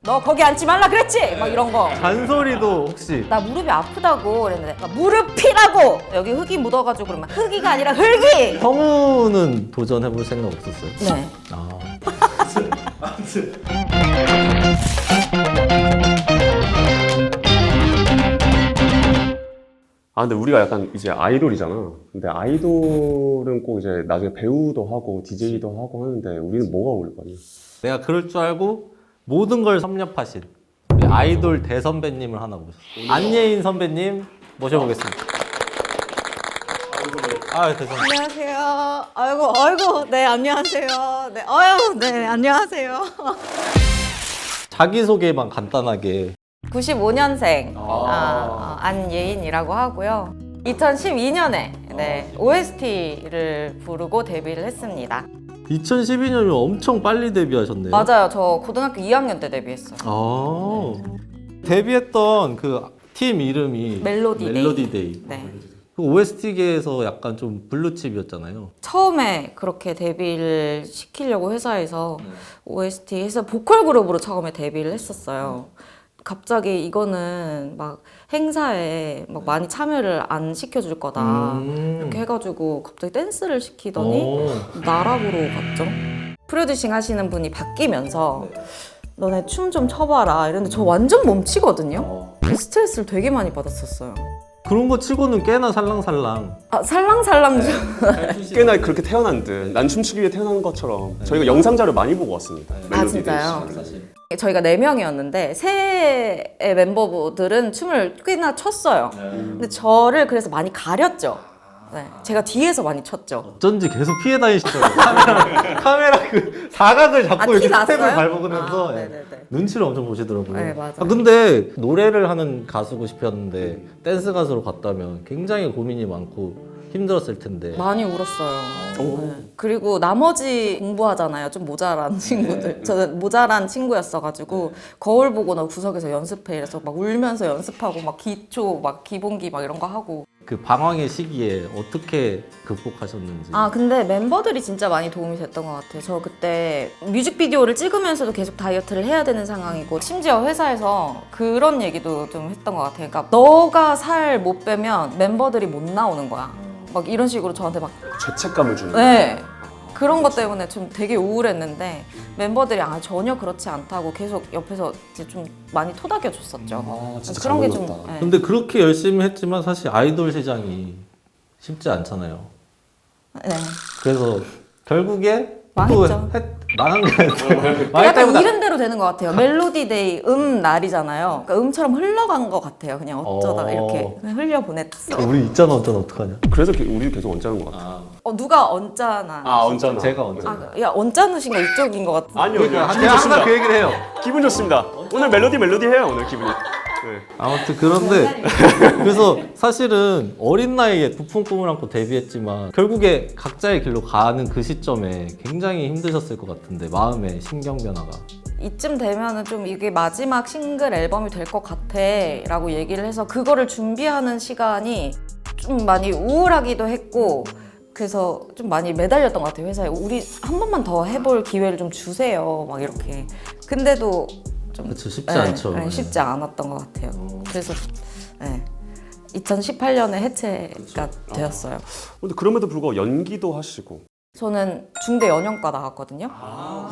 너 거기 앉지 말라 그랬지? 막 이런 거. 잔소리도 혹시 나 무릎이 아프다고 그랬는데 무릎이라고! 여기 흙이 묻어가지고 그러면 흙이가 아니라 흙이! 성우는 도전해볼 생각 없었어요? 네. 아. 아 근데 우리가 약간 이제 아이돌이잖아. 근데 아이돌은 꼭 이제 나중에 배우도 하고 DJ도 하고 하는데 우리는 뭐가 어울릴 거 아니야? 내가 그럴 줄 알고 모든 걸 섭렵하신 우리 아이돌 대선배님을 하나 모셨어요. 안예인 선배님 모셔보겠습니다. 아, 대선. 안녕하세요. 아이고, 네, 안녕하세요. 네, 네, 안녕하세요. 자기소개만 간단하게. 95년생 안예인이라고 하고요. 2012년에 OST를 부르고 데뷔를 했습니다. 2012년이면 엄청 빨리 데뷔하셨네요. 맞아요. 저 고등학교 2학년 때 데뷔했어요. 아. 데뷔했던 그 팀 이름이 멜로디데이. 네. 그 OST계에서 약간 좀 블루칩이었잖아요. 처음에 그렇게 데뷔를 시키려고 회사에서 OST 해서 보컬 그룹으로 처음에 데뷔를 했었어요. 갑자기 이거는 막 행사에 막 많이 참여를 안 시켜줄 거다 이렇게 해가지고 갑자기 댄스를 시키더니 나락으로 갔죠. 프로듀싱 하시는 분이 바뀌면서 너네 춤 좀 춰봐라 이랬는데 저 완전 몸치거든요. 스트레스를 되게 많이 받았었어요. 그런 거 치고는 꽤나 살랑살랑. 아 살랑살랑 좀. 꽤나 그렇게 태어난 듯 난 춤추기 위해 태어난 것처럼 저희가 영상 자료 많이 보고 왔습니다. 아 멜로디 진짜요? 데이. 저희가 4명이었는데 세 멤버들은 춤을 꽤나 췄어요. 근데 저를 그래서 많이 가렸죠. 네, 제가 뒤에서 많이 췄죠. 어쩐지 계속 피해 다니시더라고요. 카메라 그 사각을 잡고 티 이렇게 났어요? 스텝을 밟으면서 네네네. 눈치를 엄청 보시더라고요. 네, 맞아요. 근데 노래를 하는 가수고 싶었는데 댄스 가수로 갔다면 굉장히 고민이 많고 힘들었을 텐데. 많이 울었어요. 네. 그리고 나머지 공부하잖아요. 좀 모자란 친구들. 저는 모자란 친구였어가지고 거울 보고 나 구석에서 연습해 이래서 막 울면서 연습하고 막 기초, 막 기본기 막 이런 거 하고. 그 방황의 시기에 어떻게 극복하셨는지. 아 근데 멤버들이 진짜 많이 도움이 됐던 것 같아요. 저 그때 뮤직비디오를 찍으면서도 계속 다이어트를 해야 되는 상황이고 심지어 회사에서 그런 얘기도 좀 했던 것 같아요. 그러니까 너가 살 못 빼면 멤버들이 못 나오는 거야. 막 이런 식으로 저한테 막 죄책감을 주는. 네. 그런 것 때문에 좀 되게 우울했는데 멤버들이 전혀 그렇지 않다고 계속 옆에서 이제 좀 많이 토닥여 줬었죠. 아, 진짜 그런 게 좀. 감동이었다. 네. 근데 그렇게 열심히 했지만 사실 아이돌 시장이 쉽지 않잖아요. 네. 그래서 결국에 망했죠. 망한 게 아니라 약간 망했다기보다 이른 대로 되는 것 같아요. 멜로디데이 날이잖아요. 그러니까 음처럼 흘러간 것 같아요. 그냥 어쩌다가 이렇게 그냥 흘려보냈어. 우리 있잖아 어쩌나 어떡하냐. 그래서 우리 계속 언짢은 것 같아. 누가 언짢아. 언짢아. 제가 언짢아. 야 언짢으신 거 이쪽인 것 같은데. 아니요. 그러니까 기분 제가 항상 좋습니다. 그 얘기를 해요. 기분 좋습니다. 오늘 멜로디 해요. 오늘 기분이. 네. 아무튼 그런데 그래서 사실은 어린 나이에 부푼 꿈을 안고 데뷔했지만 결국에 각자의 길로 가는 그 시점에 굉장히 힘드셨을 것 같은데 마음의 신경 변화가. 이쯤 되면은 좀 이게 마지막 싱글 앨범이 될 것 같아 라고 얘기를 해서 그거를 준비하는 시간이 좀 많이 우울하기도 했고 그래서 좀 많이 매달렸던 것 같아요. 회사에 우리 한 번만 더 해볼 기회를 좀 주세요 막 이렇게. 근데도 좀 그렇죠, 쉽지 않죠. 네, 쉽지 않았던 것 같아요. 그래서 2018년에 해체가 되었어요. 근데 그럼에도 불구하고 연기도 하시고. 저는 중대 연영과 나왔거든요.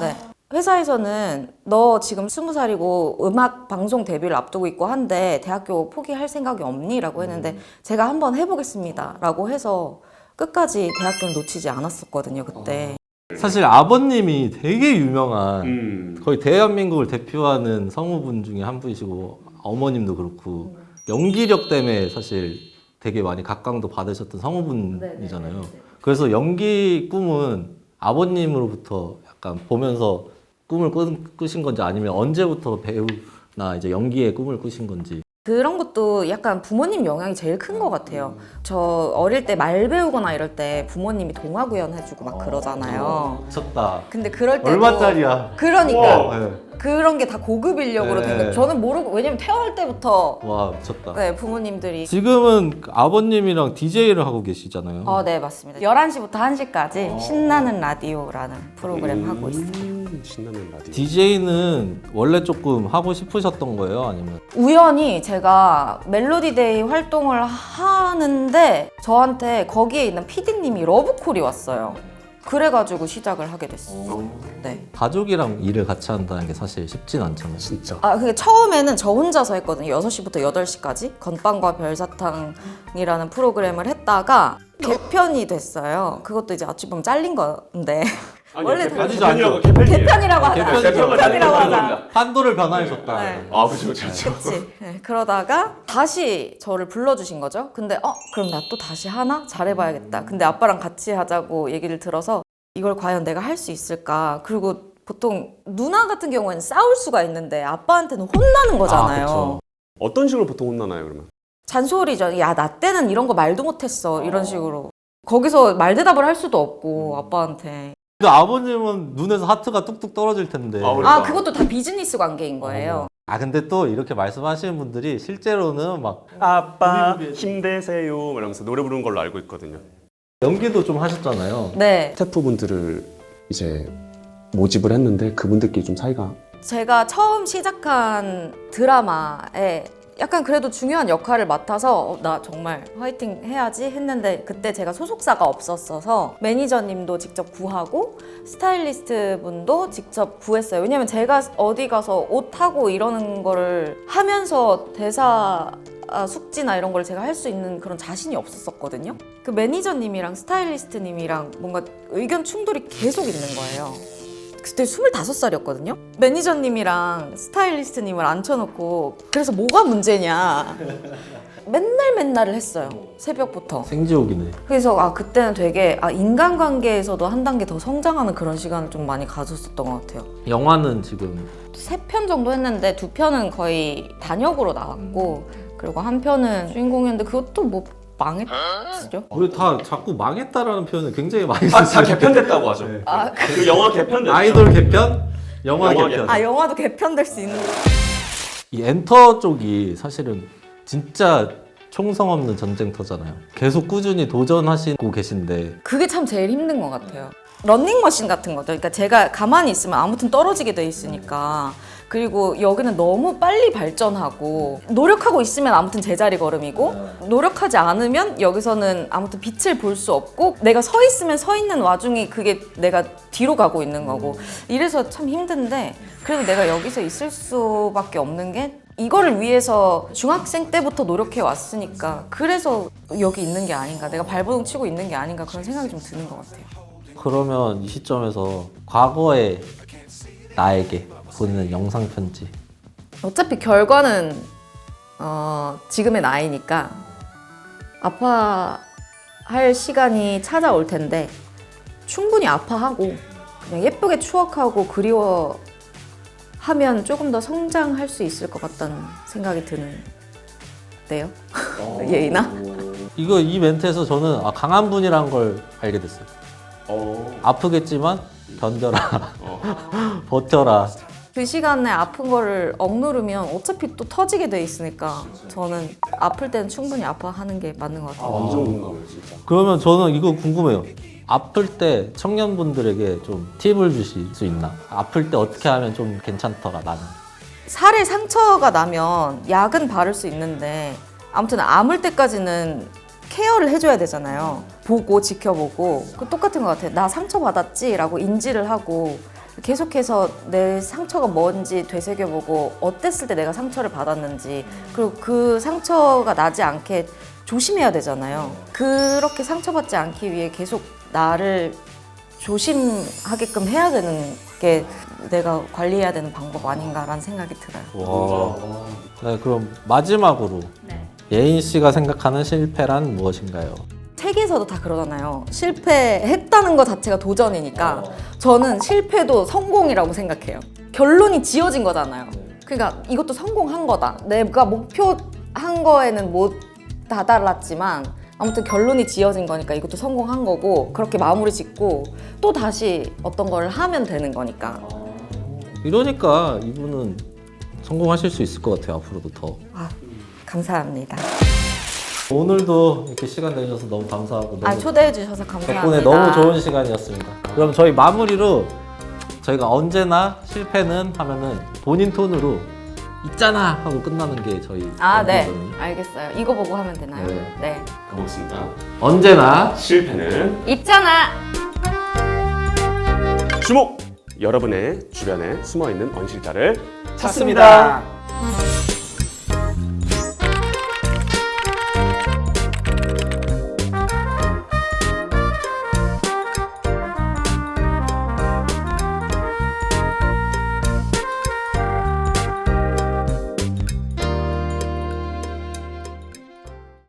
네. 회사에서는 너 지금 20살이고 음악 방송 데뷔를 앞두고 있고 한데 대학교 포기할 생각이 없니? 라고 했는데 제가 한번 해보겠습니다 라고 해서 끝까지 대학교를 놓치지 않았었거든요 그때. 사실 아버님이 되게 유명한 거의 대한민국을 대표하는 성우분 중에 한 분이시고 어머님도 그렇고 연기력 때문에 사실 되게 많이 각광도 받으셨던 성우분이잖아요. 그래서 연기 꿈은 아버님으로부터 약간 보면서 꿈을 꾸신 건지 아니면 언제부터 배우나 이제 연기의 꿈을 꾸신 건지. 그런 것도 약간 부모님 영향이 제일 큰 것 같아요. 저 어릴 때 말 배우거나 이럴 때 부모님이 동화 구연 해주고 막 그러잖아요. 미쳤다. 근데 그럴 때도 얼마짜리야? 그러니까 네. 그런 게 다 고급 인력으로 된 거예요. 저는 모르고 왜냐면 태어날 때부터 와 미쳤다. 네, 부모님들이 지금은 아버님이랑 DJ를 하고 계시잖아요. 네 맞습니다. 11시부터 1시까지 신나는 라디오라는 프로그램 하고 있어요. 신나는 라디오. DJ는 원래 조금 하고 싶으셨던 거예요? 아니면? 우연히 제가 멜로디데이 활동을 하는데 저한테 거기에 있는 PD님이 러브콜이 왔어요. 그래가지고 시작을 하게 됐어요. 네. 가족이랑 일을 같이 한다는 게 사실 쉽진 않잖아요. 진짜. 그게 처음에는 저 혼자서 했거든요. 6시부터 8시까지 건빵과 별사탕이라는 프로그램을 했다가 개편이 됐어요. 그것도 이제 어찌 보면 잘린 건데 원래 아니죠, 아니죠. 개편이라고 하자. 개편이죠. 개편이라고 하자. 판도를 변화해줬다. 네. 아, 그렇죠, 그렇죠. 그치. 네, 그러다가 다시 저를 불러주신 거죠. 근데 그럼 나 또 다시 하나? 잘해봐야겠다. 근데 아빠랑 같이 하자고 얘기를 들어서 이걸 과연 내가 할 수 있을까? 그리고 보통 누나 같은 경우에는 싸울 수가 있는데 아빠한테는 혼나는 거잖아요. 그쵸. 어떤 식으로 보통 혼나나요, 그러면? 잔소리죠. 야, 나 때는 이런 거 말도 못했어. 이런 식으로. 거기서 말대답을 할 수도 없고 아빠한테. 근데 아버님은 눈에서 하트가 뚝뚝 떨어질 텐데. 그러니까. 그것도 다 비즈니스 관계인 거예요. 근데 또 이렇게 말씀하시는 분들이 실제로는 막 아빠 힘내세요 이러면서 노래 부르는 걸로 알고 있거든요. 연기도 좀 하셨잖아요. 네. 스태프분들을 이제 모집을 했는데 그분들끼리 좀 사이가 제가 처음 시작한 드라마에 약간 그래도 중요한 역할을 맡아서 나 정말 화이팅 해야지 했는데 그때 제가 소속사가 없었어서 매니저님도 직접 구하고 스타일리스트 분도 직접 구했어요. 왜냐면 제가 어디 가서 옷하고 이러는 거를 하면서 대사 숙지나 이런 걸 제가 할 수 있는 그런 자신이 없었거든요. 그 매니저님이랑 스타일리스트님이랑 뭔가 의견 충돌이 계속 있는 거예요. 그때 25살이었거든요. 매니저님이랑 스타일리스트님을 앉혀놓고 그래서 뭐가 문제냐 맨날을 했어요. 새벽부터. 생지옥이네. 그래서 그때는 되게 인간관계에서도 한 단계 더 성장하는 그런 시간을 좀 많이 가졌었던 것 같아요. 영화는 지금 3편 정도 했는데 2편은 거의 단역으로 나왔고 그리고 한 편은 주인공이었는데 그것도 뭐 망했죠. 우리 다 자꾸 망했다라는 표현을 굉장히 많이 다 쓰시죠. 개편됐다고 하죠. 그 영화 개편됐죠. 아이돌 개편, 영화 영화 개편. 영화도 개편될 수 있는. 이 엔터 쪽이 사실은 진짜 총성 없는 전쟁터잖아요. 계속 꾸준히 도전하시고 계신데 그게 참 제일 힘든 것 같아요. 런닝머신 같은 거죠. 그러니까 제가 가만히 있으면 아무튼 떨어지게 돼 있으니까. 그리고 여기는 너무 빨리 발전하고 노력하고 있으면 아무튼 제자리 걸음이고 노력하지 않으면 여기서는 아무튼 빛을 볼 수 없고 내가 서 있으면 서 있는 와중에 그게 내가 뒤로 가고 있는 거고 이래서 참 힘든데 그래도 내가 여기서 있을 수밖에 없는 게 이거를 위해서 중학생 때부터 노력해 왔으니까 그래서 여기 있는 게 아닌가 내가 발버둥 치고 있는 게 아닌가 그런 생각이 좀 드는 것 같아요. 그러면 이 시점에서 과거의 나에게 보내는 영상 편지. 어차피 결과는 지금의 나이니까 아파할 시간이 찾아올 텐데 충분히 아파하고 그냥 예쁘게 추억하고 그리워하면 조금 더 성장할 수 있을 것 같다는 생각이 드는데요. 예인아? 이 멘트에서 저는 강한 분이란 걸 알게 됐어요. 아프겠지만 견뎌라. 버텨라. 그 시간에 아픈 거를 억누르면 어차피 또 터지게 돼 있으니까 저는 아플 때는 충분히 아파하는 게 맞는 것 같아요. 완전 공감해요, 진짜. 그러면 저는 이거 궁금해요. 아플 때 청년분들에게 좀 팁을 주실 수 있나? 아플 때 어떻게 하면 좀 괜찮더라 나는. 살에 상처가 나면 약은 바를 수 있는데 아무튼 아물 때까지는 케어를 해줘야 되잖아요. 보고 지켜보고 그 똑같은 것 같아요. 나 상처 받았지? 라고 인지를 하고 계속해서 내 상처가 뭔지 되새겨보고 어땠을 때 내가 상처를 받았는지 그리고 그 상처가 나지 않게 조심해야 되잖아요. 그렇게 상처받지 않기 위해 계속 나를 조심하게끔 해야 되는 게 내가 관리해야 되는 방법 아닌가라는 생각이 들어요. 와. 네, 그럼 마지막으로 예인 씨가 생각하는 실패란 무엇인가요? 책에서도 다 그러잖아요. 실패했다는 것 자체가 도전이니까 저는 실패도 성공이라고 생각해요. 결론이 지어진 거잖아요. 그러니까 이것도 성공한 거다. 내가 목표한 거에는 못 다다랐지만 아무튼 결론이 지어진 거니까 이것도 성공한 거고 그렇게 마무리 짓고 또 다시 어떤 걸 하면 되는 거니까. 이러니까 이분은 성공하실 수 있을 것 같아요. 앞으로도 더. 감사합니다. 오늘도 이렇게 시간 내주셔서 너무 감사하고 너무 초대해 주셔서 감사합니다. 덕분에 너무 좋은 시간이었습니다. 그럼 저희 마무리로 저희가 언제나 실패는 하면은 본인 톤으로 있잖아 하고 끝나는 게 저희 아, 네. 원칙이거든요. 알겠어요. 이거 보고 하면 되나요? 네. 네. 가보겠습니다. 언제나 실패는 있잖아. 주목! 여러분의 주변에 숨어있는 언실자를 찾습니다.